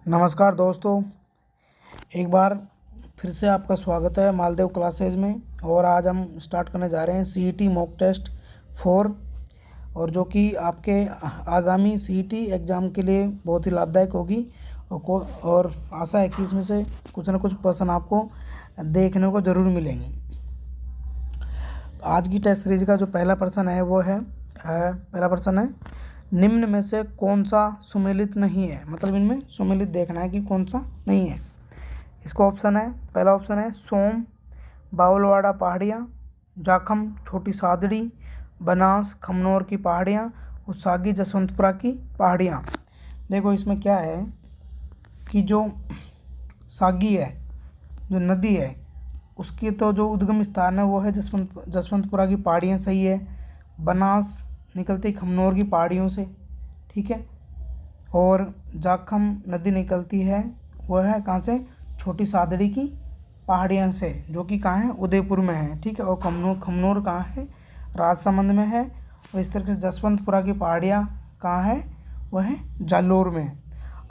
नमस्कार दोस्तों, एक बार फिर से आपका स्वागत है मालदेव क्लासेज में। और आज हम स्टार्ट करने जा रहे हैं सीईटी मॉक टेस्ट 4, और जो कि आपके आगामी सीईटी एग्ज़ाम के लिए बहुत ही लाभदायक होगी। और आशा है कि इसमें से कुछ ना कुछ प्रश्न आपको देखने को ज़रूर मिलेंगे। आज की टेस्ट सीरीज का जो पहला प्रश्न है वो है पहला प्रश्न है, निम्न में से कौन सा सुमेलित नहीं है। मतलब इनमें सुमेलित देखना है कि कौन सा नहीं है। इसका ऑप्शन है, पहला ऑप्शन है सोम, बावलवाड़ा पहाड़ियाँ, जाखम छोटी सादड़ी, बनास खमनोर की पहाड़ियाँ और सागी जसवंतपुरा की पहाड़ियाँ। देखो इसमें क्या है कि जो सागी है, जो नदी है, उसकी तो जो उद्गम स्थान है वो है जसवंतपुरा की पहाड़ियाँ, सही है। बनास निकलती खमनोर की पहाड़ियों से, ठीक है। और जाखम नदी निकलती है वो है कहाँ से, छोटी सादड़ी की पहाड़ियाँ से, जो कि कहाँ है, उदयपुर में है, ठीक है। और खमनोर कहाँ है, राजसमंद में है। और इस तरह से जसवंतपुरा की पहाड़ियाँ कहाँ है, वह है जालोर में है।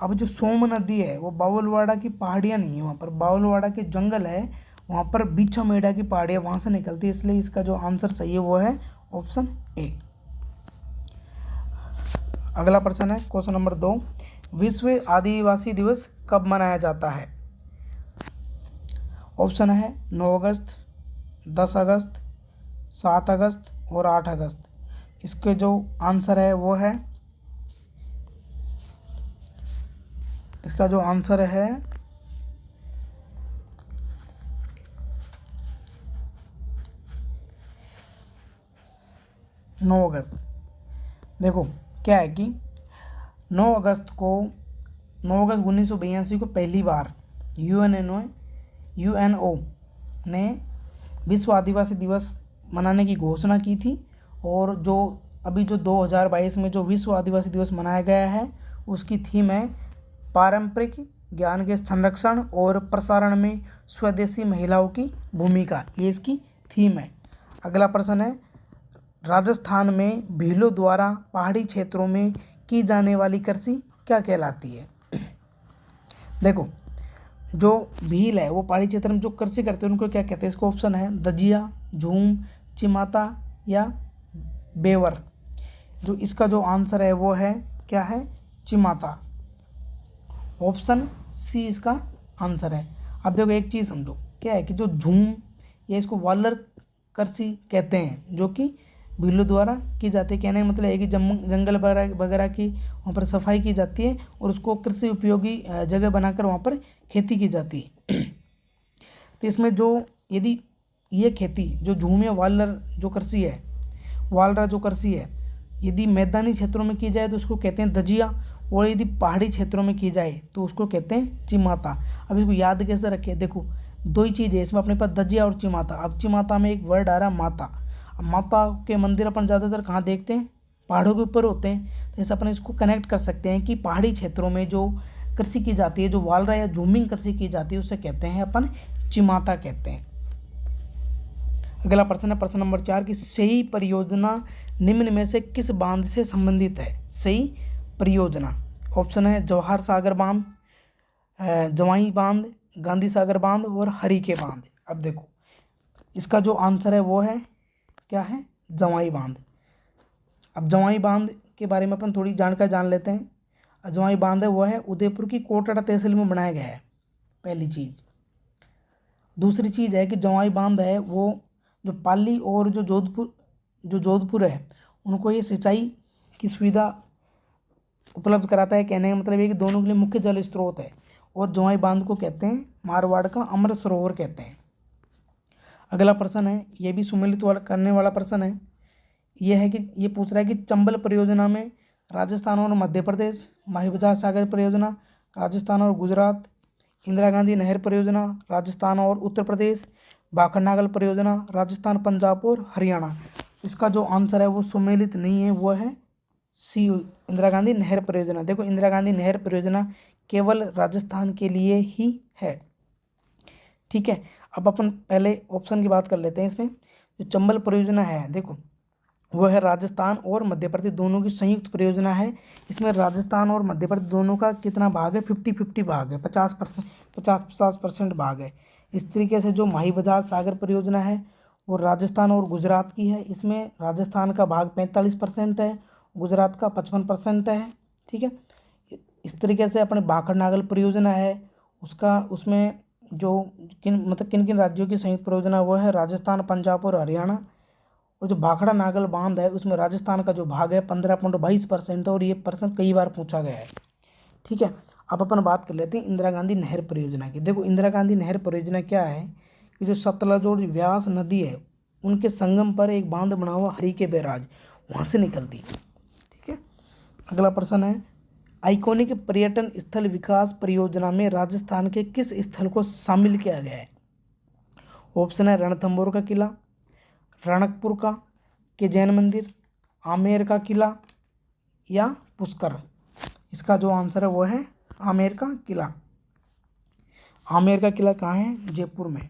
अब जो सोम नदी है वो बावलवाड़ा की पहाड़ियाँ नहीं है, वहाँ पर बावलवाड़ा के जंगल है, वहाँ पर बीछा मेड़ा की पहाड़ियाँ वहाँ से निकलती है। इसलिए इसका जो आंसर सही है वो है ऑप्शन ए। अगला प्रश्न है क्वेश्चन नंबर 2, विश्व आदिवासी दिवस कब मनाया जाता है। ऑप्शन है 9 अगस्त, 10 अगस्त, 7 अगस्त और 8 अगस्त। इसके जो आंसर है वो है, इसका जो आंसर है 9 अगस्त। देखो क्या है कि 9 अगस्त 1982 को पहली बार यूएनओ ने विश्व आदिवासी दिवस मनाने की घोषणा की थी। और जो अभी जो 2022 में जो विश्व आदिवासी दिवस मनाया गया है उसकी थीम है पारंपरिक ज्ञान के संरक्षण और प्रसारण में स्वदेशी महिलाओं की भूमिका, ये इसकी थीम है। अगला प्रश्न है, राजस्थान में भीलों द्वारा पहाड़ी क्षेत्रों में की जाने वाली कृषि क्या कहलाती है। देखो जो भील है वो पहाड़ी क्षेत्र में जो कृषि करते हैं उनको क्या कहते हैं। इसको ऑप्शन है दजिया, झूम, चिमाता या बेवर। जो इसका जो आंसर है वो है क्या है, चिमाता। ऑप्शन सी इसका आंसर है। अब देखो एक चीज़ समझो, क्या है कि जो झूम या इसको वालर कृषि कहते हैं, जो कि भीलों द्वारा की जाती है। कहने का मतलब है कि जंगल वगैरह की वहाँ पर सफाई की जाती है और उसको कृषि उपयोगी जगह बनाकर वहाँ पर खेती की जाती है। तो इसमें जो यदि ये खेती जो झूम या वालर जो कृषि है, वालरा जो कृषि है, यदि मैदानी क्षेत्रों में की जाए तो उसको कहते हैं दजिया, और यदि पहाड़ी क्षेत्रों में की जाए तो उसको कहते हैं चिमाता। अब इसको याद कैसे रखें, देखो दो ही चीज़ है इसमें अपने पास, दजिया और चिमाता। अब चिमाता में एक वर्ड आ रहा है माता। अब माता के मंदिर अपन ज़्यादातर कहाँ देखते हैं, पहाड़ों के ऊपर होते हैं। तो ऐसे अपन इसको कनेक्ट कर सकते हैं कि पहाड़ी क्षेत्रों में जो कृषि की जाती है, जो वालरा या झूमिंग कृषि की जाती है, उसे कहते हैं अपन चिमाता कहते हैं। अगला प्रश्न है प्रश्न नंबर 4 की सही परियोजना निम्न में से किस बांध से संबंधित है। सही परियोजना, ऑप्शन है जवाहर सागर बांध, जवाई बांध, गांधी सागर बांध और हरीके बांध। अब देखो इसका जो आंसर है वो है क्या है, जवाई बांध। अब जवाई बांध के बारे में अपन थोड़ी जानकारी जान लेते हैं। जवाई बांध है वो है उदयपुर की कोटड़ा तहसील में बनाया गया है, पहली चीज़। दूसरी चीज़ है कि जवाई बांध है वो जो पाली और जो जोधपुर है उनको ये सिंचाई की सुविधा उपलब्ध कराता है। कहने का मतलब ये कि दोनों के लिए मुख्य जल स्रोत है। और जवाई बांध को कहते हैं मारवाड़ का अमृत सरोवर कहते हैं। अगला प्रश्न है, ये भी सुमेलित करने वाला प्रश्न है। ये है कि ये पूछ रहा है कि चंबल परियोजना में राजस्थान और मध्य प्रदेश, माहिबजा सागर परियोजना राजस्थान और गुजरात, इंदिरा गांधी नहर परियोजना राजस्थान और उत्तर प्रदेश, भाखरनागल परियोजना राजस्थान, पंजाब और हरियाणा। इसका जो आंसर है वो सुमेलित नहीं है, वो है सी इंदिरा गांधी नहर परियोजना। देखो इंदिरा गांधी नहर परियोजना केवल राजस्थान के लिए ही है, ठीक है। अब अपन पहले ऑप्शन की बात कर लेते हैं। इसमें जो चंबल परियोजना है, देखो वो है राजस्थान और मध्य प्रदेश दोनों की संयुक्त परियोजना है। इसमें राजस्थान और मध्य प्रदेश दोनों का कितना भाग है, 50-50 भाग है, 50% 50% भाग है। इस तरीके से जो माही बजाज सागर परियोजना है वो राजस्थान और गुजरात की है। इसमें राजस्थान का भाग 45% है, गुजरात का 55% है। ठीक है, इस तरीके से अपने बाखड़ नागल परियोजना है, उसमें जो किन किन राज्यों की संयुक्त परियोजना वो है राजस्थान, पंजाब और हरियाणा। और जो भाखड़ा नागल बांध है उसमें राजस्थान का जो भाग है 15.22% है, और ये प्रश्न कई बार पूछा गया है। ठीक है, अब अपन बात कर लेते हैं इंदिरा गांधी नहर परियोजना की। देखो, इंदिरा गांधी नहर परियोजना क्या है कि जो सतलज और व्यास नदी है उनके संगम पर एक बांध बना हुआ हरीके बैराज वहाँ से निकलती है। ठीक है, अगला प्रश्न है आइकॉनिक पर्यटन स्थल विकास परियोजना में राजस्थान के किस स्थल को शामिल किया गया है? ऑप्शन है रणथंभौर का किला, रणकपुर के जैन मंदिर, आमेर का किला या पुष्कर। इसका जो आंसर है वो है आमेर का किला। आमेर का किला कहाँ है? जयपुर में।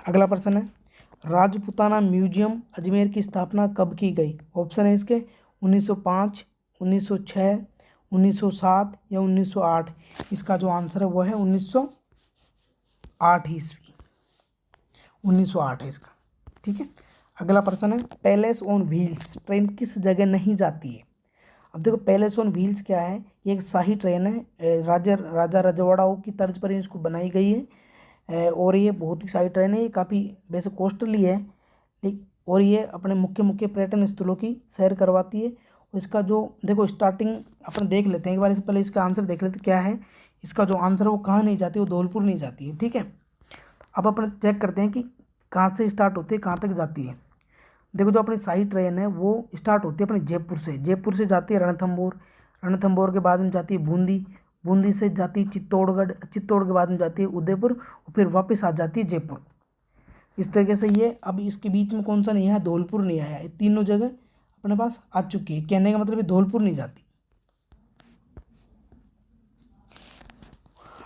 अगला प्रश्न है राजपुताना म्यूजियम अजमेर की स्थापना कब की गई? ऑप्शन है इसके 1905, 1906, 1907 या 1908। इसका जो आंसर है वो है 1908 ईस्वी, 1908 है इसका। ठीक है, अगला प्रश्न है पैलेस ऑन व्हील्स ट्रेन किस जगह नहीं जाती है? अब देखो, पैलेस ऑन व्हील्स क्या है, ये एक शाही ट्रेन है, राजा रजवाड़ाओं की तर्ज पर इसको बनाई गई है। और ये बहुत ही शाही ट्रेन है, ये काफ़ी वैसे कॉस्टली है, और ये अपने मुख्य पर्यटन स्थलों की सैर करवाती है। और इसका जो देखो स्टार्टिंग अपन देख लेते हैं एक बार, इससे पहले इसका आंसर देख लेते क्या है। इसका जो आंसर है वो कहाँ नहीं जाती, वो धौलपुर नहीं जाती है। ठीक है, अब अपन चेक करते हैं कि कहाँ से स्टार्ट होती है, कहाँ तक जाती है। देखो, जो अपनी शाही ट्रेन है वो स्टार्ट होती है अपने जयपुर से जाती है रणथंभौर के बाद में जाती है बूंदी से जाती है चित्तौड़गढ़ के बाद में जाती है उदयपुर, और फिर वापस आ जाती है जयपुर। इस तरीके से ये, अब इसके बीच में कौन सा नहीं है, धौलपुर नहीं आया। ये तीनों जगह अपने पास आ चुकी है, कहने का मतलब धौलपुर नहीं जाती।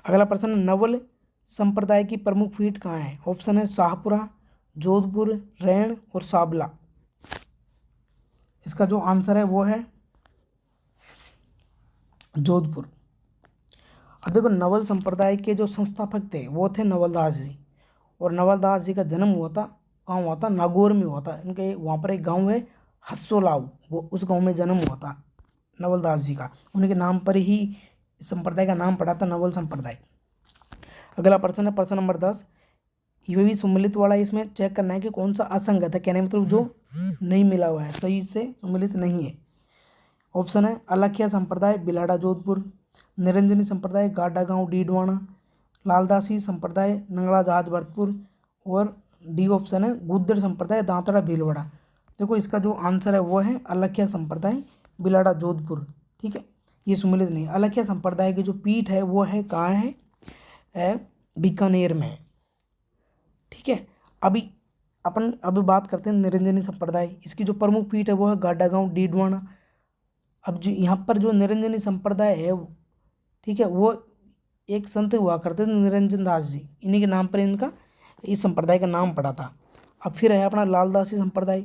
अगला प्रश्न, नवल संप्रदाय की प्रमुख पीठ कहाँ है? ऑप्शन है शाहपुरा, जोधपुर, रैण और साबला। इसका जो आंसर है वो है जोधपुर। अब देखो, नवल संप्रदाय के जो संस्थापक थे वो थे नवलदास जी, और नवलदास जी का जन्म हुआ था, कहाँ हुआ था? नागौर में हुआ था। इनके वहाँ पर एक गांव है हस्सोलाव, वो उस गांव में जन्म हुआ था नवलदास जी का। उनके नाम पर ही संप्रदाय का नाम पड़ा था नवल संप्रदाय। अगला प्रश्न है प्रश्न नंबर 10, ये भी सम्मिलित वाला, इसमें चेक करना है कि कौन सा असंगत है, कहने मतलब जो नहीं मिला हुआ है, सही से सम्मिलित नहीं है। ऑप्शन है अलखिया संप्रदाय बिलाड़ा जोधपुर, निरंजनी संप्रदाय गाडा गांव डीडवाना, लालदासी संप्रदाय नंगला जहाज भरतपुर, और डी ऑप्शन है गुद्दड़ संप्रदाय दांतड़ा भीलवाड़ा। देखो, इसका जो आंसर है वो है अलखिया संप्रदाय बिलाड़ा जोधपुर। ठीक है, ये सम्मिलित नहीं। अलखिया संप्रदाय की जो पीठ है वो है कहाँ है? बीकानेर में। ठीक है, अभी बात करते हैं निरंजनी संप्रदाय। इसकी जो प्रमुख पीठ है वो है गाडा गांव डीडवाना। अब जो यहाँ पर जो निरंजनी संप्रदाय है, ठीक है, वो एक संत हुआ करते थे निरंजन दास जी, इन्हीं के नाम पर इनका इस संप्रदाय का नाम पड़ा था। अब फिर है अपना लालदासी संप्रदाय।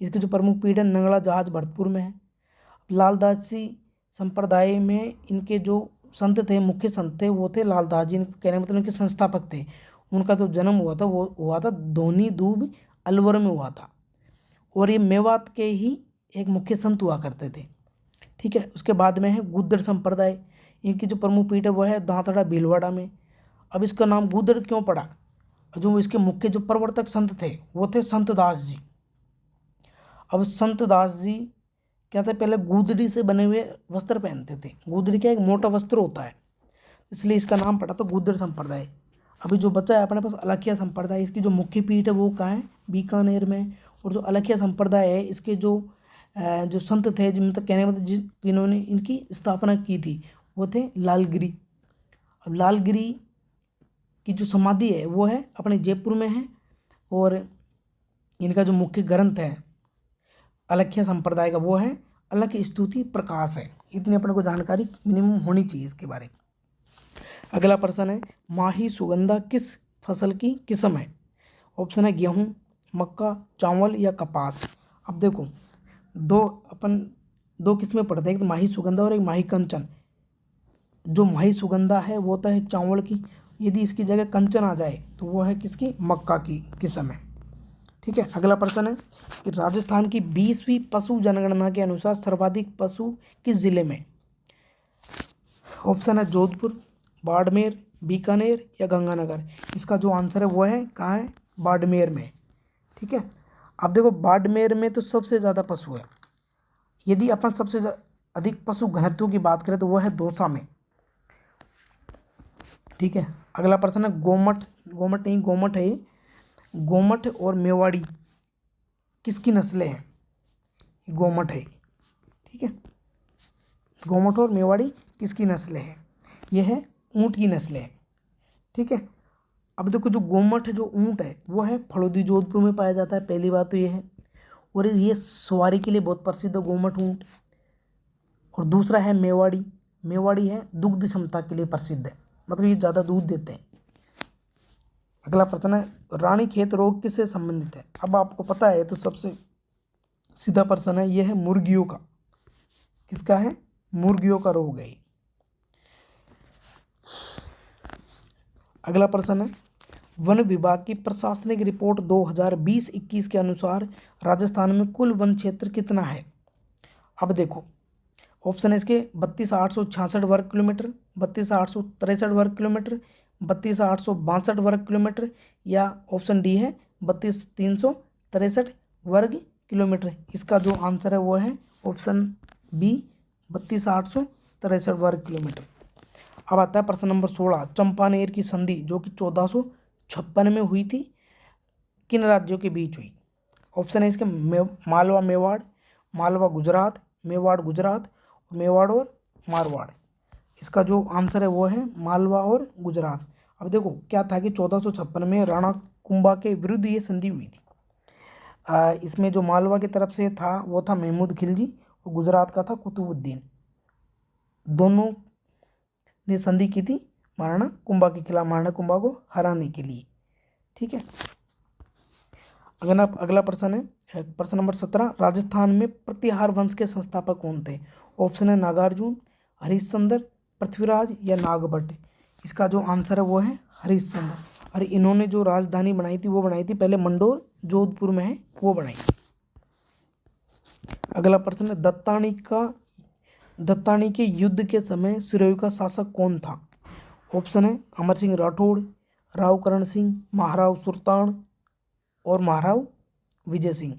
इसकी जो प्रमुख पीठ है नंगला जहाज भरतपुर में है। लालदासी संप्रदाय में इनके जो संत थे, मुख्य संत थे, वो थे लालदास जी, कहने मतलब इनके संस्थापक थे। उनका जो जन्म हुआ था वो हुआ था धोनी दूब अलवर में हुआ था, और ये मेवात के ही एक मुख्य संत हुआ करते थे। ठीक है, उसके बाद में है गुद्दड़ संप्रदाय। इनकी जो प्रमुख पीठ है वो है दांतड़ा भीलवाड़ा में। अब इसका नाम गुद्दड़ क्यों पड़ा? जो इसके मुख्य जो प्रवर्तक संत थे वो थे संत दास जी। अब संत दास जी क्या थे, पहले गुदड़ी से बने हुए वस्त्र पहनते थे। गुदड़ी क्या एक मोटा वस्त्र होता है, इसलिए इसका नाम पड़ा था गुद्दड़ संप्रदाय। अभी जो बचा है अपने पास अलखिया संप्रदाय। इसकी जो मुख्य पीठ है वो कहाँ है? बीकानेर में। और जो अलखिया संप्रदाय है इसके जो संत थे, जो मतलब कहने मतलब जिन्होंने इनकी स्थापना की थी वो थे लालगिरी। अब लालगिरी की जो समाधि है वो है अपने जयपुर में है, और इनका जो मुख्य ग्रंथ है अलखिया संप्रदाय का वो है अलख स्तुति प्रकाश है। इतनी अपने को जानकारी मिनिमम होनी चाहिए इसके बारे में। अगला प्रश्न है माही सुगंधा किस फसल की किस्म है? ऑप्शन है गेहूँ, मक्का, चावल या कपास। अब देखो दो किस्में पढ़ते हैं, एक माही सुगंधा और एक माही कंचन। जो माही सुगंधा है वो तो है चावल की, यदि इसकी जगह कंचन आ जाए तो वो है किसकी, मक्का की किस्म है। ठीक है, अगला प्रश्न है कि राजस्थान की 20वीं पशु जनगणना के अनुसार सर्वाधिक पशु किस जिले में। ऑप्शन है जोधपुर, बाड़मेर, बीकानेर या गंगानगर। इसका जो आंसर है वो है कहाँ है, बाड़मेर में। ठीक है, अब देखो बाड़मेर में तो सबसे ज़्यादा पशु है। यदि अपन सबसे अधिक पशु घनत्व की बात करें तो वह है दौसा में। ठीक है, अगला प्रश्न है गोमट है ये। गोमट और मेवाड़ी किसकी नस्लें हैं, गोमट है। ठीक है, गोमट और मेवाड़ी किसकी नस्लें हैं, यह है ऊँट की नस्लें हैं। ठीक है, अब देखो जो गोमट जो ऊँट है वो है फलोदी जोधपुर में पाया जाता है, पहली बात तो ये है। और ये सवारी के लिए बहुत प्रसिद्ध है गोमट ऊँट। और दूसरा है मेवाड़ी, मेवाड़ी है दुग्ध क्षमता के लिए प्रसिद्ध है, मतलब ये ज़्यादा दूध देते हैं। अगला प्रश्न है रानीखेत रोग किससे संबंधित है। अब आपको पता है तो सबसे सीधा प्रश्न है, यह है मुर्गियों का। किसका है, मुर्गियों का रोग है। अगला प्रश्न है वन विभाग की प्रशासनिक रिपोर्ट 2020-21 के अनुसार राजस्थान में कुल वन क्षेत्र कितना है। अब देखो ऑप्शन है इसके 32,866 वर्ग किलोमीटर, 32,863 वर्ग किलोमीटर, 32,862 वर्ग किलोमीटर, या ऑप्शन डी है 32,363 वर्ग किलोमीटर। इसका जो आंसर है वो है ऑप्शन बी 32,863 वर्ग किलोमीटर। अब आता है प्रश्न नंबर 16, चंपानेर की संधि जो कि 1456 में हुई थी किन राज्यों के बीच हुई। ऑप्शन है इसके मालवा मेवाड़, मालवा गुजरात, मेवाड़ गुजरात, मेवाड़ और मारवाड़। इसका जो आंसर है वो है मालवा और गुजरात। अब देखो क्या था कि 1456 में राणा कुंभा के विरुद्ध ये संधि हुई थी। इसमें जो मालवा की तरफ से था वो था महमूद खिलजी और गुजरात का था कुतुबुद्दीन। दोनों ने संधि की थी महाराणा कुंभा के खिलाफ, महाराणा कुंभा को हराने के लिए। ठीक है, अगला प्रश्न है प्रश्न नंबर 17, राजस्थान में प्रतिहार वंश के संस्थापक कौन थे। ऑप्शन है नागार्जुन, हरिश्चंद्र, पृथ्वीराज या नागभट्ट। इसका जो आंसर है वो है हरिश्चंद्र। और इन्होंने जो राजधानी बनाई थी वो बनाई थी पहले मंडोर, जोधपुर में है वो बनाई। अगला प्रश्न है दत्तानी के युद्ध के समय सिरोही का शासक कौन था। ऑप्शन है अमर सिंह राठौड़, राव करण सिंह, महाराव सुल्तान और महाराव विजय सिंह।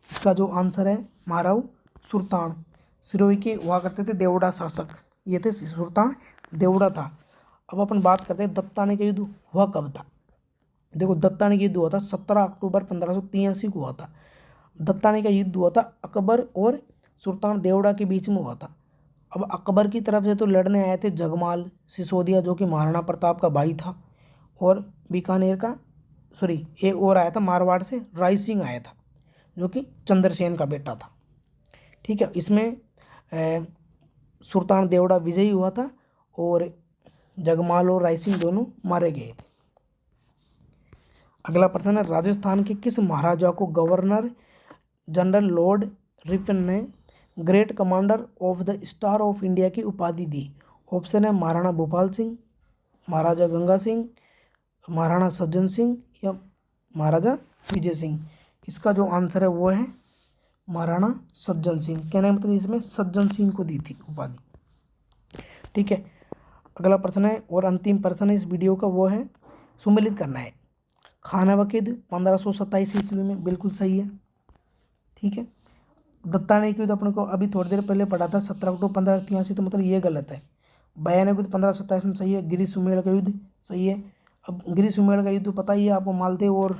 इसका जो आंसर है महाराव सुल्तान। सिरोही के हुआ करते थे देवड़ा शासक, ये थे सुल्तान, देवड़ा था। अब अपन बात करते हैं दत्तानी का युद्ध हुआ कब था। देखो दत्तानी का युद्ध हुआ था 17 अक्टूबर 1583 को हुआ था। दत्तानी का युद्ध हुआ था अकबर और सुल्तान देवड़ा के बीच में हुआ था। अब अकबर की तरफ से तो लड़ने आए थे जगमाल सिसोदिया जो कि महाराणा प्रताप का भाई था, और बीकानेर का एक और आया था मारवाड़ से राय सिंह आया था जो कि चंद्रसेन का बेटा था। ठीक है, इसमें सुल्तान देवड़ा विजयी हुआ था और जगमाल और राय सिंह दोनों मारे गए थे। अगला प्रश्न है राजस्थान के किस महाराजा को गवर्नर जनरल लॉर्ड रिपन ने great commander of the star of India की उपाधि दी। ऑप्शन है महाराणा भूपाल सिंह, महाराजा गंगा सिंह, महाराणा सज्जन सिंह या महाराजा विजय सिंह। इसका जो आंसर है वो है महाराणा सज्जन सिंह। कहने मतलब इसमें सज्जन सिंह को दी थी उपाधि। ठीक है, अगला प्रश्न है और अंतिम प्रश्न है इस वीडियो का, वो है सुमेलित करना है। खानवा के युद्ध 1527 ईस्वी में, बिल्कुल सही है। ठीक है, दत्तानी का युद्ध अपने को अभी थोड़ी देर पहले पढ़ा था 17 अक्टूबर 1583, तो मतलब ये गलत है। बयाना युद्ध 1527 में सही है। गिरी सुमेल का युद्ध सही है। अब गिरी सुमेल का युद्ध पता ही है आपको, मालदेव और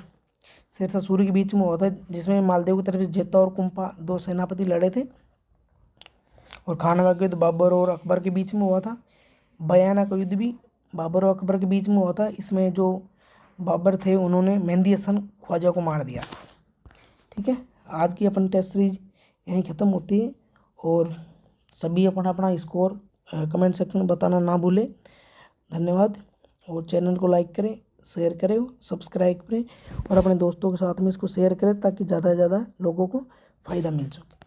शेरशाह सूरी के बीच में हुआ था, जिसमें मालदेव की तरफ से जेता और कुंपा दो सेनापति लड़े थे। और खानवा का युद्ध बाबर और अकबर के बीच में हुआ था। बयाना का युद्ध भी बाबर और अकबर के बीच में हुआ था। इसमें जो बाबर थे उन्होंने मेहंदी हसन ख्वाजा को मार दिया। ठीक है, आज की अपन टेस्ट सीरीज यहीं ख़त्म होती है और सभी अपना अपना स्कोर कमेंट सेक्शन में बताना ना भूलें। धन्यवाद। और चैनल को लाइक करें, शेयर करें, सब्सक्राइब करें और अपने दोस्तों के साथ में इसको शेयर करें ताकि ज़्यादा से ज़्यादा लोगों को फ़ायदा मिल सके।